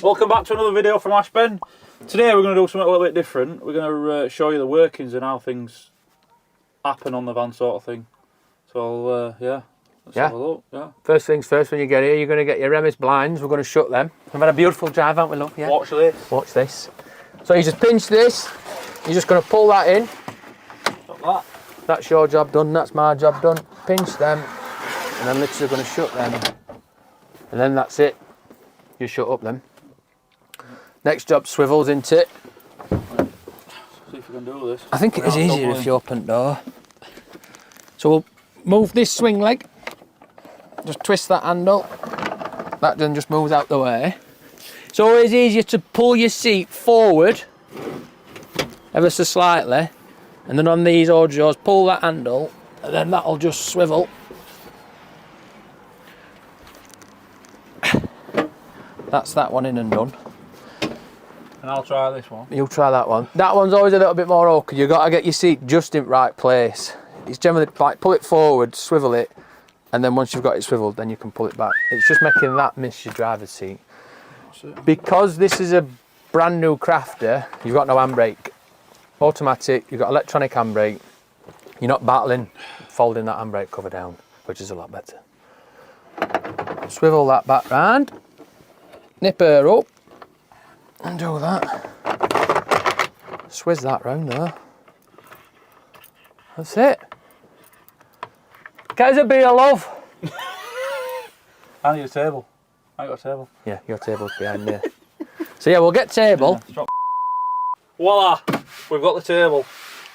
Welcome back to another video from Ashben. Today we're going to do something a little bit different. We're going to show you the workings and how things happen on the van, sort of thing. So yeah, let's have a look. Yeah. First things first, when you get here, you're going to get your Remis blinds. We're going to shut them. We've had a beautiful drive, haven't we, love? Yeah. Watch this. Watch this. So you just pinch this. You're just going to pull that in. Like that. That's your job done. That's my job done. Pinch them, and then literally going to shut them. And then that's it. You shut up them. Next job, swivels into it. See if we can do this. I think it is easier if you open the door. So we'll move this swing leg. Just twist that handle. That then just moves out the way. It's always easier to pull your seat forward ever so slightly, and then on these Ojos, pull that handle, and then that'll just swivel. That's that one in and done. And I'll try this one. You'll try that one. That one's always a little bit more awkward. You've got to get your seat just in the right place. It's generally like pull it forward, swivel it, and then once you've got it swiveled, then you can pull it back. It's just making that miss your driver's seat. Because this is a brand new crafter, you've got no handbrake. Automatic, you've got electronic handbrake. You're not battling folding that handbrake cover down, which is a lot better. Swivel that back round, nip her up, and do that. Swizz that round there. That's it. Get us a beer, love. I need a table. I got a table. Yeah, your table's behind there. So yeah, we'll get table. Yeah, voila! We've got the table.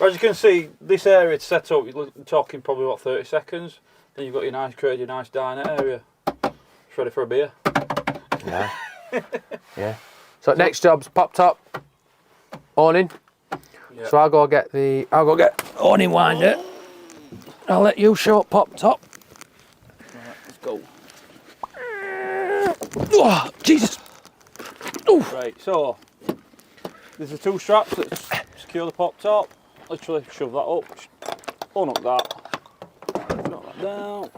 As you can see, this area to set up, you're talking probably about 30 seconds. Then you've got your nice, created your nice dining area. It's ready for a beer. Yeah. Yeah. So next job's pop top, awning. Yep. So I'll go get awning winder. I'll let you show up pop top. Right, let's go. Oh, Jesus. Ooh. Right, so there's the two straps that secure the pop top. Literally shove that up, unhook that, drop that down,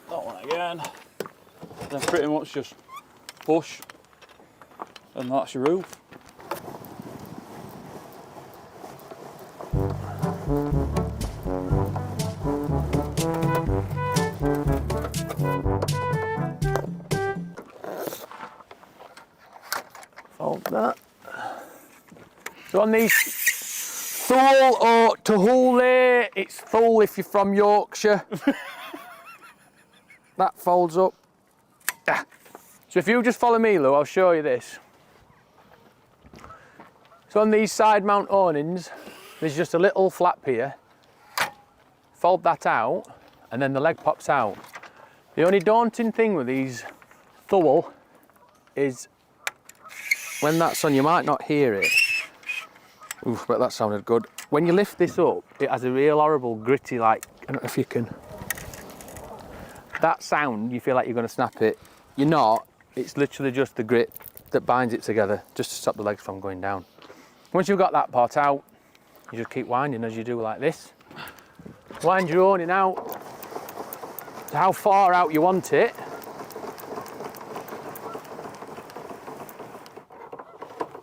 that one again. Then pretty much just push, and that's your roof. Fold that. So on these Thule or Tahule, it's Thule if you're from Yorkshire. That folds up. So if you just follow me, Lou, I'll show you this. So on these side mount awnings, there's just a little flap here. Fold that out, and then the leg pops out. The only daunting thing with these Thule is when that's on, you might not hear it. Oof, but that sounded good. When you lift this up, it has a real horrible gritty, like, I don't know if you can. That sound, you feel like you're going to snap it. You're not. It's literally just the grip that binds it together, just to stop the legs from going down. Once you've got that part out, you just keep winding as you do like this. Wind your awning out to how far out you want it.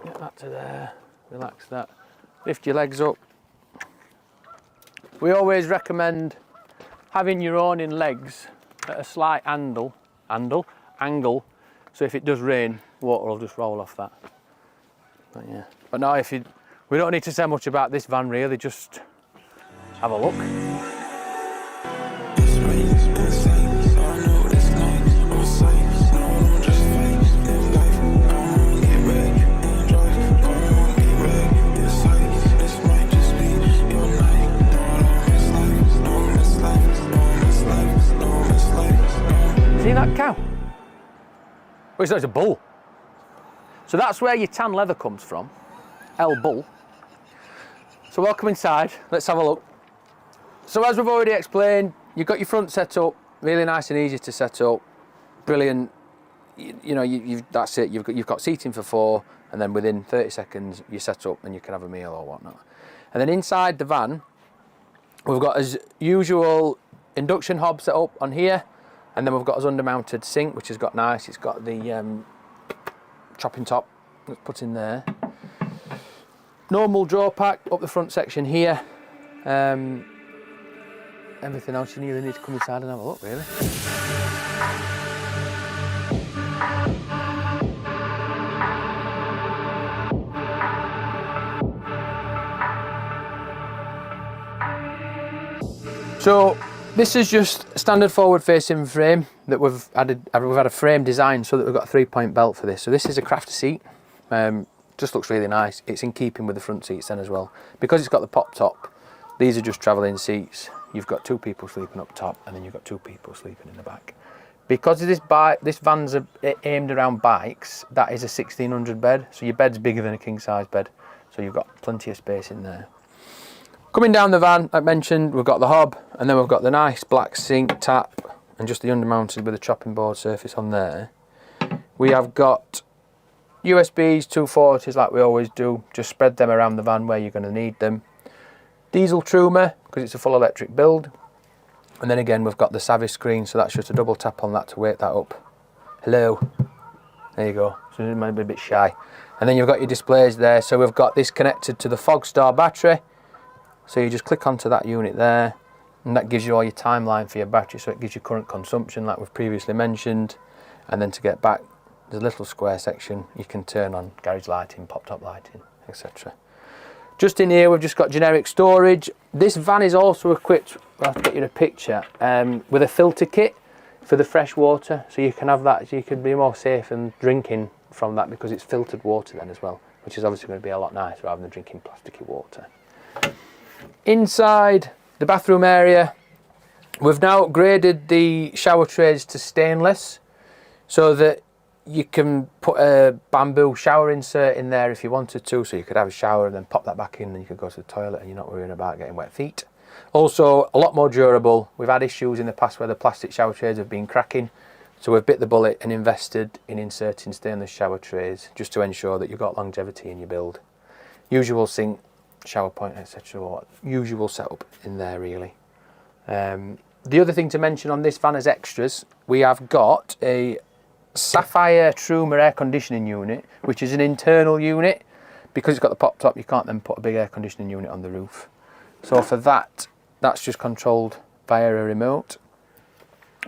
Get that to there, relax that. Lift your legs up. We always recommend having your awning legs at a slight angle. So if it does rain, water will just roll off that. But yeah. But no, we don't need to say much about this van really, just have a look. See that cow? Well, it's not, it's a bull. So that's where your tan leather comes from, L bull. So welcome inside, let's have a look. So as we've already explained, you've got your front set up, really nice and easy to set up, brilliant. You know, that's it, you've got seating for 4, and then within 30 seconds you set up and you can have a meal or whatnot. And then inside the van, we've got as usual induction hob set up on here, and then we've got his undermounted sink, which has got nice, it's got the chopping top that's put in there. Normal draw pack up the front section here. Everything else you really need to come inside and have a look, really. So this is just a standard forward facing frame that we've had a frame design so that we've got a 3-point belt for this. So this is a crafter seat. Just looks really nice. It's in keeping with the front seats then as well. Because it's got the pop top, these are just travelling seats. You've got 2 people sleeping up top and then you've got 2 people sleeping in the back. Because of this van's aimed around bikes, that is a 1600 bed. So your bed's bigger than a king size bed. So you've got plenty of space in there. Coming down the van, like mentioned, we've got the hob and then we've got the nice black sink tap and just the undermounted with a chopping board surface on there. We have got USBs, 240s like we always do, just spread them around the van where you're going to need them. Diesel Truma, because it's a full electric build. And then again, we've got the Savvy screen, so that's just a double tap on that to wake that up. Hello. There you go. So it might be a bit shy. And then you've got your displays there. So we've got this connected to the Fogstar battery. So you just click onto that unit there, and that gives you all your timeline for your battery. So it gives you current consumption, like we've previously mentioned. And then to get back, there's a little square section. You can turn on garage lighting, pop top lighting, etc. Just in here, we've just got generic storage. This van is also equipped, I'll have to get you a picture, with a filter kit for the fresh water. So you can have that, so you can be more safe in drinking from that because it's filtered water then as well, which is obviously going to be a lot nicer rather than drinking plasticky water. Inside the bathroom area, we've now upgraded the shower trays to stainless so that you can put a bamboo shower insert in there if you wanted to, so you could have a shower and then pop that back in and you could go to the toilet and you're not worrying about getting wet feet. Also, a lot more durable. We've had issues in the past where the plastic shower trays have been cracking, so we've bit the bullet and invested in inserting stainless shower trays just to ensure that you've got longevity in your build. Usual sink, shower point, etc. Usual setup in there really. The other thing to mention on this van as extras, we have got a Sapphire Truma air conditioning unit, which is an internal unit. Because it's got the pop top, you can't then put a big air conditioning unit on the roof. So for that, that's just controlled via a remote.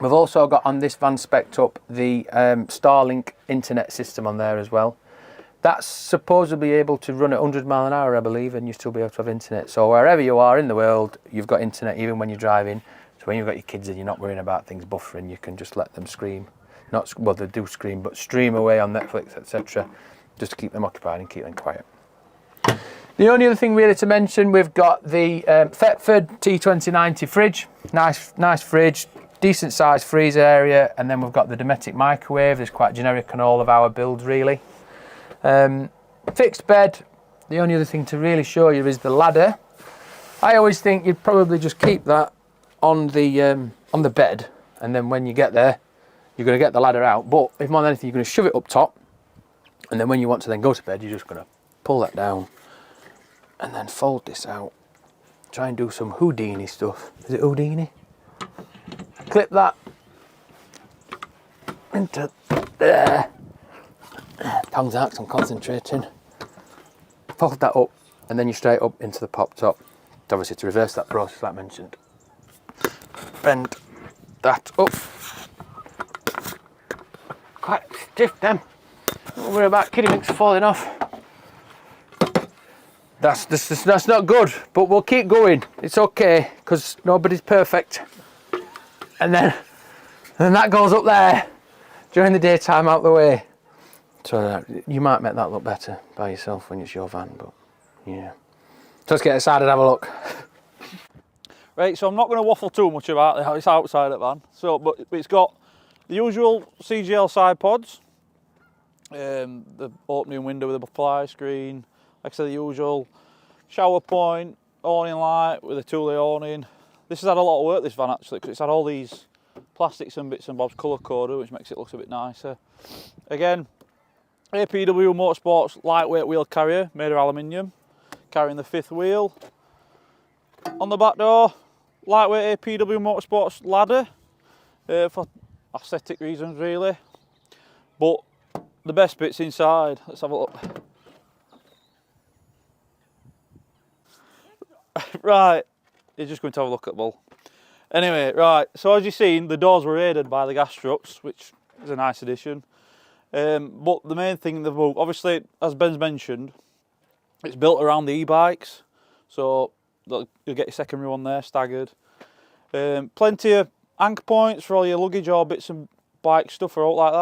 We've also got on this van spec'd up the Starlink internet system on there as well. That's supposedly able to run at 100 mile an hour, I believe, and you still be able to have internet. So wherever you are in the world, you've got internet even when you're driving. So when you've got your kids and you're not worrying about things buffering, you can just let them scream. Not, well, they do scream, but stream away on Netflix, etc. just to keep them occupied and keep them quiet. The only other thing really to mention, we've got the Thetford T2090 fridge. Nice fridge, decent sized freezer area, and then we've got the Dometic microwave. It's quite generic on all of our builds really. Fixed bed. The only other thing to really show you is the ladder. I always think you'd probably just keep that on the bed, and then when you get there, you're going to get the ladder out. But if more than anything, you're going to shove it up top, and then when you want to then go to bed, you're just going to pull that down and then fold this out. Try and do some Houdini stuff. Is it Houdini? Clip that into there. Tongues out 'cause I'm concentrating. Fold that up, and then you're straight up into the pop top. Obviously, to reverse that process, like mentioned, bend that up. Quite stiff, them. Don't worry about kiddie minks falling off. That's not good, but we'll keep going. It's okay, because nobody's perfect. And then that goes up there during the daytime out the way. So you might make that look better by yourself when it's your van, but yeah. So let's get inside and have a look. Right, so I'm not going to waffle too much about it. It's outside the van. So, but it's got the usual CGL side pods, the opening window with a fly screen, like I said, the usual shower point, awning light with a Thule awning. This has had a lot of work, this van actually, because it's had all these plastics and bits and bobs colour coded, which makes it look a bit nicer. Again, APW Motorsports lightweight wheel carrier made of aluminium, carrying the 5th wheel. On the back door, lightweight APW Motorsports ladder, for aesthetic reasons really, but the best bit's inside. Let's have a look. Right, you're just going to have a look at the bull. Anyway, right, so as you've seen, the doors were aided by the gas struts, which is a nice addition. But the main thing, the bull, obviously, as Ben's mentioned, it's built around the e-bikes, so you'll get your secondary one there, staggered. Plenty of anchor points for all your luggage or bits and bike stuff or out like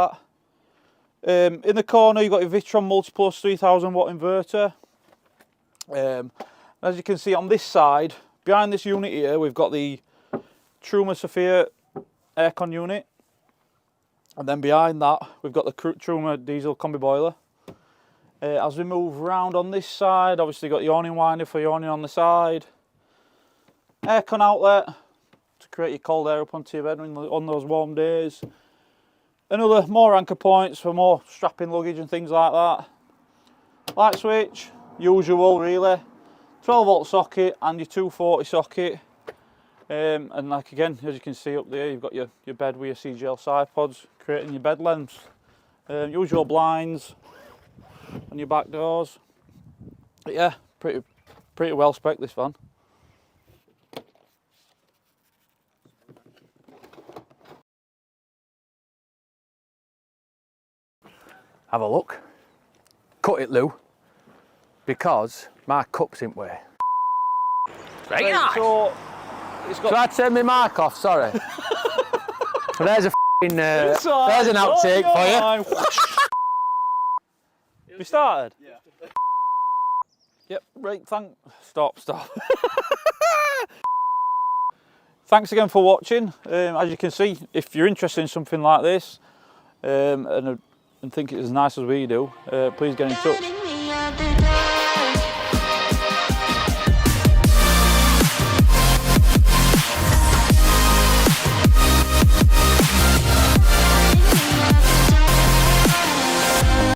that. In the corner, you've got your Vitron Multiplus 3000 watt inverter. As you can see on this side, behind this unit here, we've got the Truma Sophia aircon unit. And then behind that, we've got the Truma diesel combi boiler. As we move around on this side, obviously got the awning winder for your awning on the side. Aircon outlet to create your cold air up onto your bed on those warm days. More anchor points for more strapping luggage and things like that. Light switch, usual really. 12 volt socket and your 240 socket. And like again, as you can see up there, you've got your bed with your CGL side pods, creating your bed lengths. Usual blinds on your back doors. But yeah, pretty well spec this van. Have a look. Cut it, Lou, because my cup's in way. Very nice. So Shall I turn my mic off? Sorry. There's a f***ing, there's an outtake for you. We started? Yeah. Yep, right, stop. Thanks again for watching. As you can see, if you're interested in something like this and think it's as nice as we do, please get in touch.